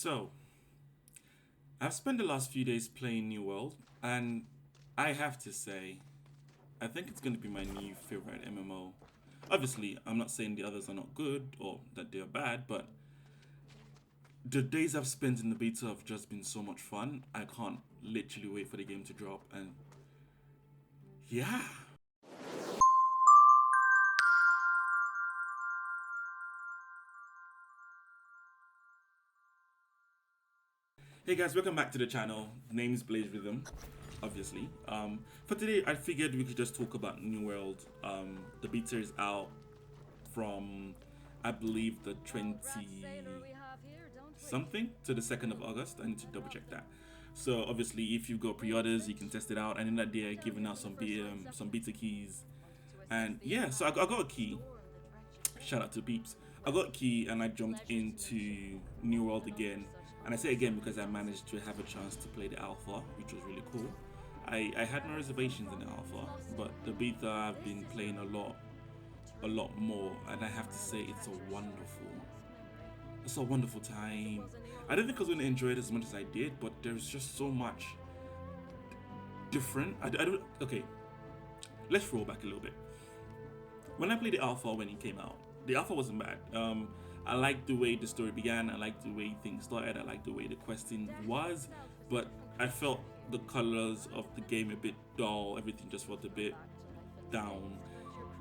So, I've spent the last few days playing New World, and I have to say, I think it's going to be my new favorite MMO. Obviously, I'm not saying the others are not good or that they're bad, but the days I've spent in the beta have just been so much fun. I can't literally wait for the game to drop, and yeah. Hey guys, welcome back to the channel. Name's Blaze Rhythm, obviously. For today, I figured we could just talk about New World. The beta is out from, I believe, the 20 something to the 2nd of August. I need to double check that. So obviously, if you've got pre-orders, you can test it out. And in that day, giving out some beta keys, and yeah. So I got a key. Shout out to Peeps. I got a key and I jumped into New World again. And I say again because I managed to have a chance to play the alpha, which was really cool. I had no reservations in the alpha, but the beta I've been playing a lot more, and I have to say it's a wonderful time. I didn't think I was going to enjoy it as much as I did, but there's just so much different. I don't. Okay, let's roll back a little bit. When I played the alpha when it came out, the alpha wasn't bad. I liked the way the story began. I liked the way things started. I liked the way the questing was, but I felt the colors of the game a bit dull. Everything just felt a bit down,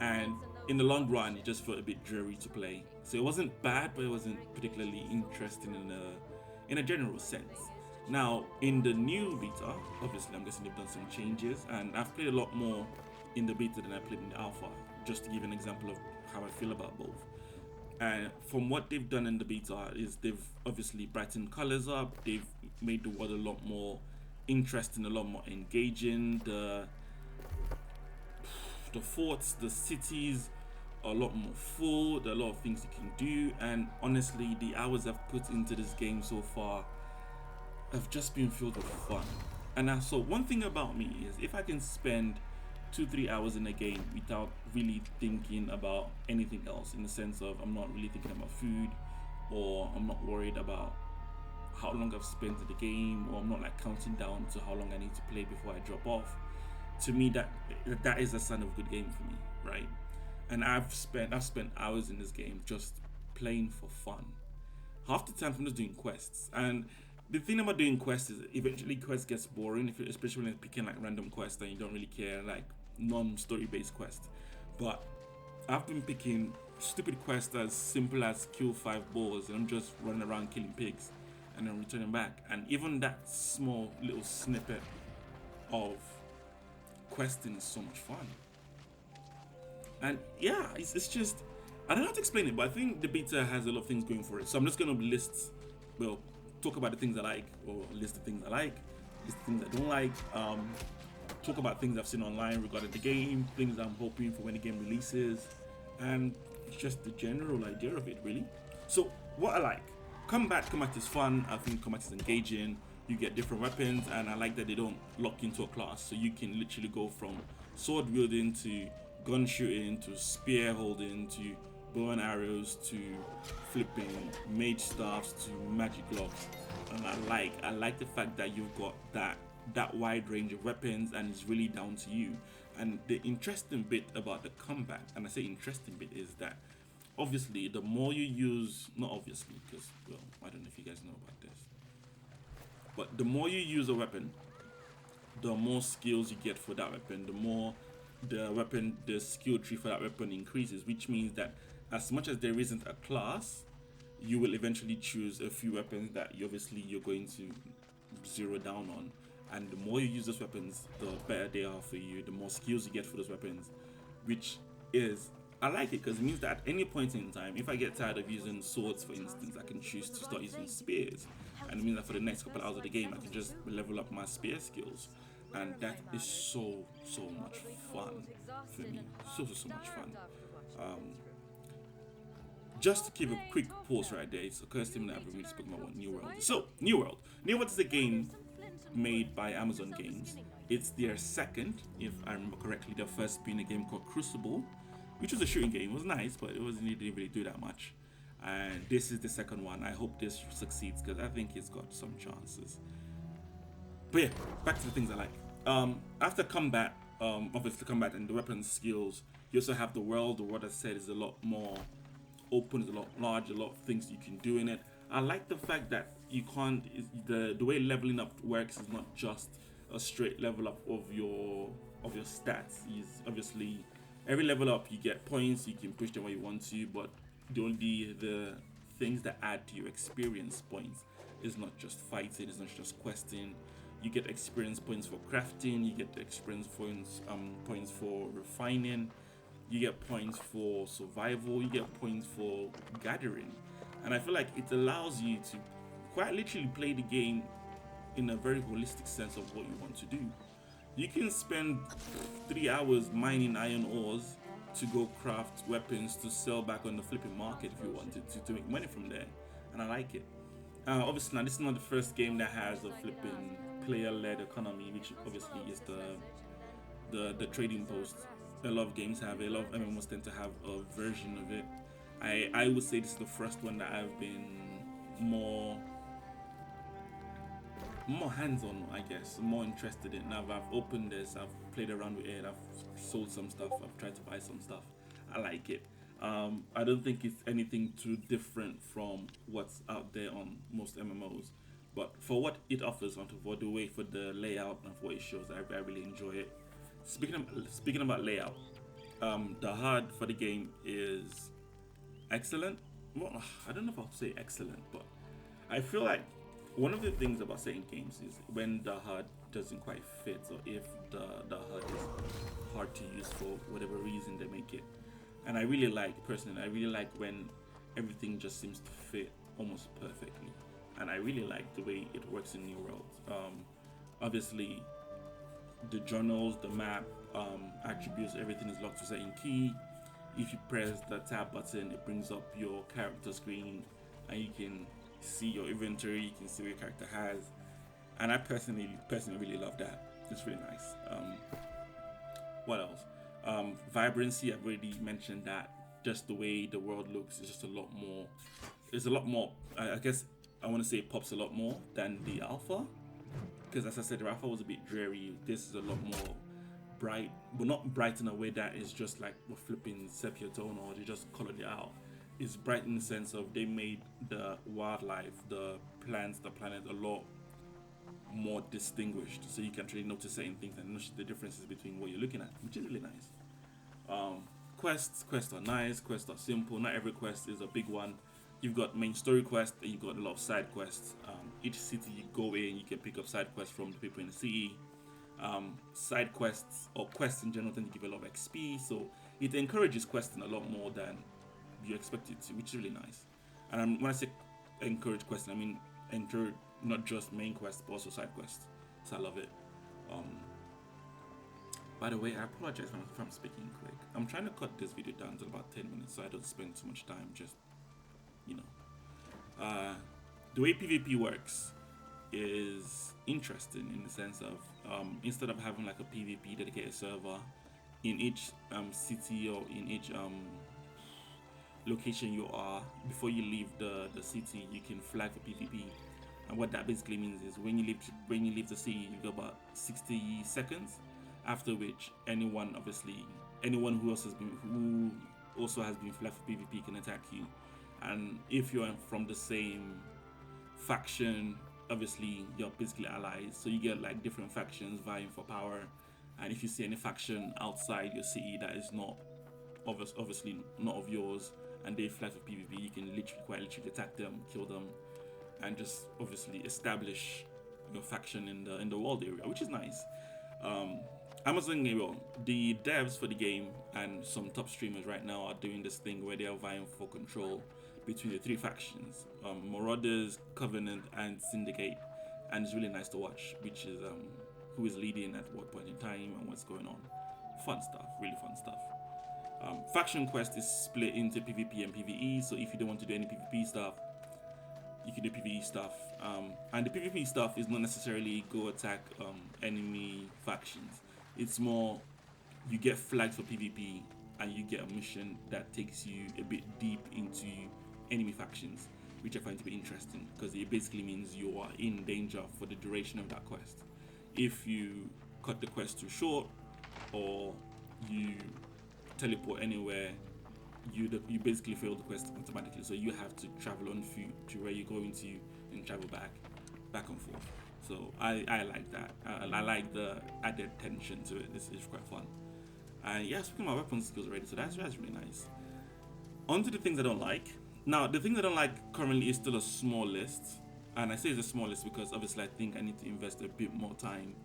and in the long run, it just felt a bit dreary to play. So it wasn't bad, but it wasn't particularly interesting in a general sense. Now, in the new beta, obviously, I'm guessing they've done some changes, and I've played a lot more in the beta than I played in the alpha. Just to give an example of how I feel about both. And from what they've done in the beta is they've obviously brightened colors up. They've made the world a lot more interesting, a lot more engaging. The forts, the cities are a lot more full. There are a lot of things you can do. And honestly, the hours I've put into this game so far have just been filled with fun. And so one thing about me is if I can spend 2-3 hours in a game without really thinking about anything else, in the sense of I'm not really thinking about food, or I'm not worried about how long I've spent in the game, or I'm not like counting down to how long I need to play before I drop off. To me, that is a sign of a good game for me, right? And I've spent hours in this game just playing for fun. Half the time I'm just doing quests, and the thing about doing quests is eventually quests gets boring, especially when you're picking like random quests and you don't really care, like non-story based quests. But I've been picking stupid quests as simple as kill 5 boars, and I'm just running around killing pigs and then returning back. And even that small little snippet of questing is so much fun. And yeah, it's just, I don't know how to explain it, but I think the beta has a lot of things going for it. So I'm just gonna talk about the things I like, or list the things I like, list the things I don't like, talk about things I've seen online regarding the game, things I'm hoping for when the game releases, and just the general idea of it, really. So what I like, combat is fun. I think combat is engaging. You get different weapons, and I like that they don't lock into a class, so you can literally go from sword wielding to gun shooting to spear holding to bow and arrows to flipping mage staffs to magic gloves. And I like the fact that you've got that wide range of weapons, and it's really down to you. And the interesting bit about the combat, and I say interesting bit, is that obviously the more you use, not obviously, because well, I don't know if you guys know about this, but the more you use a weapon, the more skills you get for that weapon, the more the skill tree for that weapon increases, which means that as much as there isn't a class, you will eventually choose a few weapons that you're going to zero down on. And the more you use those weapons, the better they are for you, the more skills you get for those weapons, which is, I like it because it means that at any point in time, if I get tired of using swords, for instance, I can choose to start using spears. And it means that for the next couple hours of the game, I can just level up my spear skills. And that is so much fun for me. So much fun. Just to give a quick pause right there, it's occurs to me that I've really spoken about what New World is. So, New World is a game made by Amazon Games. It's their second, if I remember correctly, their first being a game called Crucible, which was a shooting game. It was nice, but it didn't really do that much. and this is the second one. I hope this succeeds because I think it's got some chances. But yeah, back to the things I like. After combat, obviously combat and the weapon skills, you also have the world. The world, I said, is a lot more open, is a lot larger, a lot of things you can do in it. I like the fact that you can't. The way leveling up works is not just a straight level up of your stats. Is obviously every level up you get points. You can push them where you want to, but the things that add to your experience points is not just fighting. It's not just questing. You get experience points for crafting. You get experience points for refining. You get points for survival. You get points for gathering, and I feel like it allows you to quite literally play the game in a very holistic sense of what you want to do. You can spend 3 hours mining iron ores to go craft weapons to sell back on the flipping market if you wanted to make money from there, and I like it. Obviously, now this is not the first game that has a flipping player-led economy, which obviously is the trading post. A lot of games have it. A lot of MMOs tend to have a version of it. I would say this is the first one that I've been more hands-on, I guess, more interested in. Now I've opened this, I've played around with it, I've sold some stuff, I've tried to buy some stuff. I like it. I don't think it's anything too different from what's out there on most MMOs, but for what it offers, and for the way, for the layout and for what it shows, I really enjoy it. Speaking about layout, the HUD for the game is excellent. Well, I don't know if I'll say excellent, but I feel like one of the things about certain games is when the HUD doesn't quite fit, or if the HUD is hard to use for whatever reason they make it. And I really like, personally, I really like when everything just seems to fit almost perfectly. And I really like the way it works in New World. Obviously, the journals, the map, attributes, everything is locked to a certain key. If you press the tab button, it brings up your character screen, and you can see your inventory, you can see what your character has, and I personally really love that. It's really nice. What else? Vibrancy, I've already mentioned that. Just the way the world looks is just a lot more. It's a lot more. I guess I want to say it pops a lot more than the alpha, because as I said, the alpha was a bit dreary. This is a lot more bright, but not bright in a way that is just like we're flipping sepia tone or they just colored it out. It's bright in the sense of they made the wildlife, the plants, the planet a lot more distinguished, so you can actually notice certain things and notice the differences between what you're looking at, which is really nice. Quests are nice, quests are simple. Not every quest is a big one. You've got main story quests and you've got a lot of side quests. Each city you go in, you can pick up side quests from the people in the city. Side quests or quests in general tend to give a lot of XP, so it encourages questing a lot more than you expect it to, which is really nice. And when I say encourage questing, I mean encourage not just main quests but also side quests. So I love it. By the way, I apologize if I'm speaking quick. I'm trying to cut this video down to about 10 minutes so I don't spend too much time just, you know. The way PvP works is interesting in the sense of instead of having like a PvP dedicated server in each city or in each location you are, before you leave the city, you can flag for PvP. And what that basically means is when you leave the city, you got about 60 seconds, after which anyone who also has been flagged for PvP can attack you. And if you're from the same faction, obviously you're basically allies, so you get like different factions vying for power. And if you see any faction outside your city that is not obviously not of yours and they flag for PvP, you can quite literally attack them, kill them, and just obviously establish your faction in the world area, which is nice. Amazon, the devs for the game and some top streamers right now are doing this thing where they are vying for control between the three factions, Marauders, Covenant, and Syndicate, and it's really nice to watch, which is who is leading at what point in time and what's going on. Fun stuff, really fun stuff. Faction Quest is split into PvP and PvE, so if you don't want to do any PvP stuff, you can do PvE stuff. And the PvP stuff is not necessarily go attack enemy factions. It's more you get flagged for PvP and you get a mission that takes you a bit deep into enemy factions, which I find to be interesting because it basically means you are in danger for the duration of that quest. If you cut the quest too short or you teleport anywhere, you basically fail the quest automatically. So you have to travel on foot to where you're going to and travel back and forth. So I like that. I like the added tension to it. This is quite fun. And yeah, speaking of my weapon skills already, so that's really nice. On to the things I don't like. Now, the things I don't like currently is still a small list. And I say it's a small list because obviously I think I need to invest a bit more time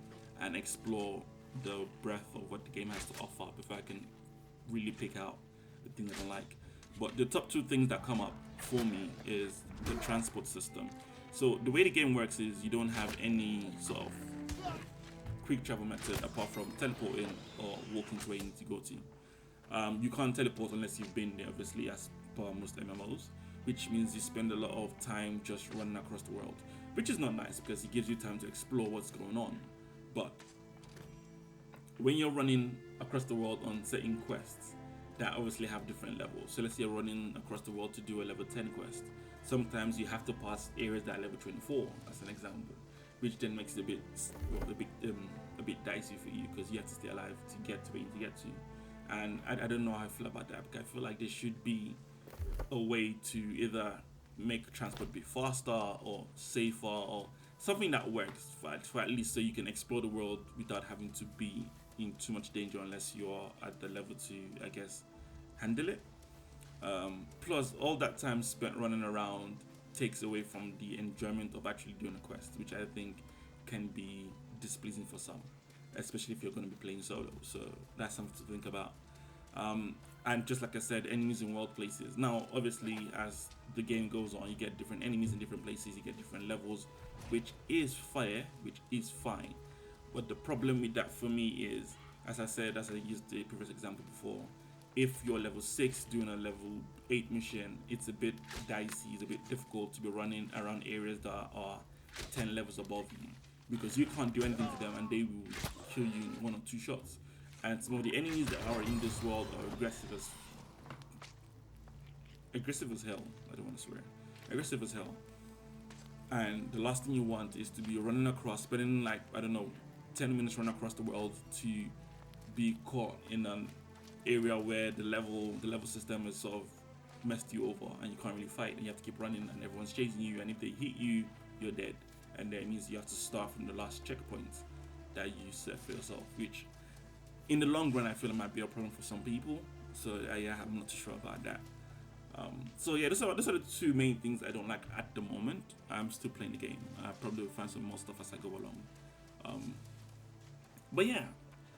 and explore the breadth of what the game has to offer before I can really pick out the things I don't like. But the top two things that come up for me is the transport system. So the way the game works is you don't have any sort of quick travel method apart from teleporting or walking to where you need to go to. You can't teleport unless you've been there, obviously, as per most MMOs, which means you spend a lot of time just running across the world, which is not nice because it gives you time to explore what's going on. But when you're running across the world on certain quests that obviously have different levels, so let's say you're running across the world to do a level 10 quest, sometimes you have to pass areas that are level 24, as an example, which then makes it a bit dicey for you because you have to stay alive to get to where you need to get to. And I don't know how I feel about that, because I feel like there should be a way to either make transport be faster or safer or something that works for at least so you can explore the world without having to be in too much danger unless you're at the level to, I guess, handle it. Plus, all that time spent running around takes away from the enjoyment of actually doing a quest, which I think can be displeasing for some, especially if you're going to be playing solo. So that's something to think about. And just like I said, enemies in world places. Now, obviously, as the game goes on, you get different enemies in different places, you get different levels, which is fair, which is fine. But the problem with that for me is, as I said, as I used the previous example before, if you're level 6 doing a level 8 mission, it's a bit dicey, it's a bit difficult to be running around areas that are 10 levels above you, because you can't do anything to them and they will kill you in 1 or 2 shots. And some of the enemies that are in this world are aggressive as hell. I don't want to swear. Aggressive as hell. And the last thing you want is to be running across, spending like, I don't know, 10 minutes running across the world to be caught in an area where the level system has sort of messed you over and you can't really fight and you have to keep running and everyone's chasing you, and if they hit you, you're dead. And that means you have to start from the last checkpoint that you set for yourself, which in the long run I feel it might be a problem for some people. So yeah, I'm not too sure about that. So yeah, those are the two main things I don't like at the moment. I'm still playing the game. I probably will find some more stuff as I go along. But yeah,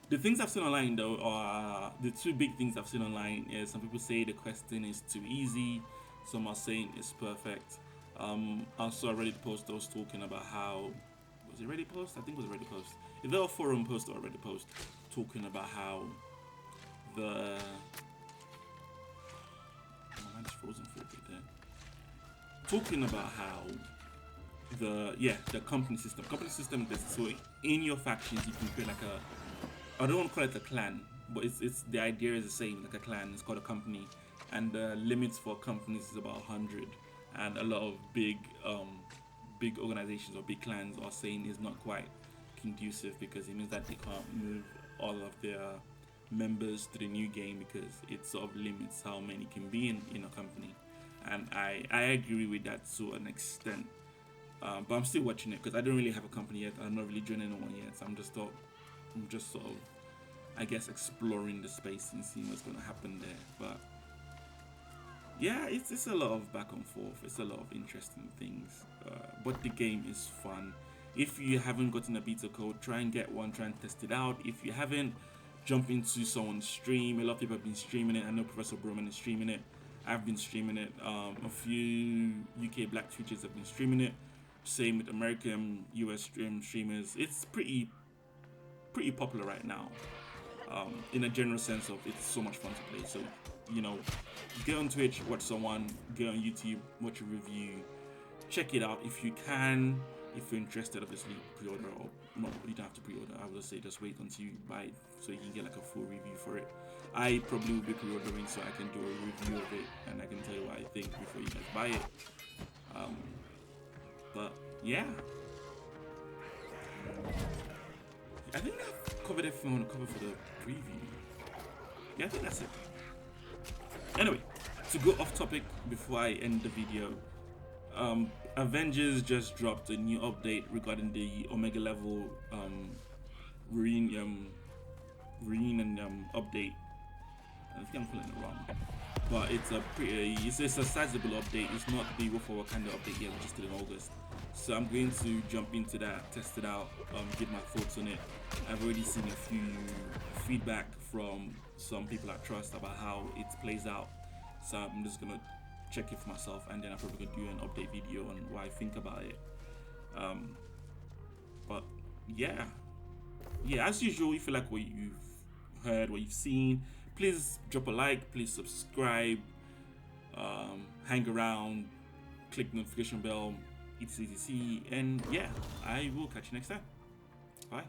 the things I've seen online though are the two big things I've seen online is some people say the questing is too easy, some are saying it's perfect. I saw a Reddit post that was talking about how, was it Reddit post? I think it was a Reddit post. If there were a forum post or a Reddit post talking about how the my mind's frozen for a bit there. Talking about how the company system is so in your factions you can create like I don't want to call it a clan, but it's the idea is the same, like a clan. It's called a company, and the limits for companies is about 100, and a lot of big organizations or big clans are saying is not quite conducive because it means that they can't move all of their members to the new game because it sort of limits how many can be in a company. And I agree with that to an extent, but I'm still watching it because I don't really have a company yet. I'm not really joining anyone yet, so I'm just sort of, I guess, exploring the space and seeing what's going to happen there. But yeah, it's a lot of back and forth. It's a lot of interesting things, but the game is fun. If you haven't gotten a beta code, try and get one, try and test it out. If you haven't, jump into someone's stream. A lot of people have been streaming it. I know Professor Broman is streaming it. I've been streaming it. A few UK Black Twitchers have been streaming it. Same with American, US streamers. It's pretty popular right now. In a general sense of it's so much fun to play. So, get on Twitch, watch someone, get on YouTube, watch a review, check it out if you can. if you're interested, obviously pre-order, or no, you don't have to pre-order. I would say just wait until you buy it so you can get like a full review for it. I probably will be pre-ordering so I can do a review of it and I can tell you what I think before you guys buy it. But yeah, I think I've covered everything I want to cover for the preview. Yeah, I think that's it. Anyway, to go off topic before I end the video, Avengers just dropped a new update regarding the Omega level reunion update. I think I'm calling it wrong, but it's a sizable update. It's not the War for Wakanda update yet, which is still in August. So I'm going to jump into that, test it out, give my thoughts on it. I've already seen a few feedback from some people I trust about how it plays out. So I'm just gonna check it for myself, and then I'm probably gonna do an update video on what I think about it. But yeah, as usual, if you like what you've heard, what you've seen, please drop a like, please subscribe, hang around, click the notification bell, etc. And yeah, I will catch you next time. Bye.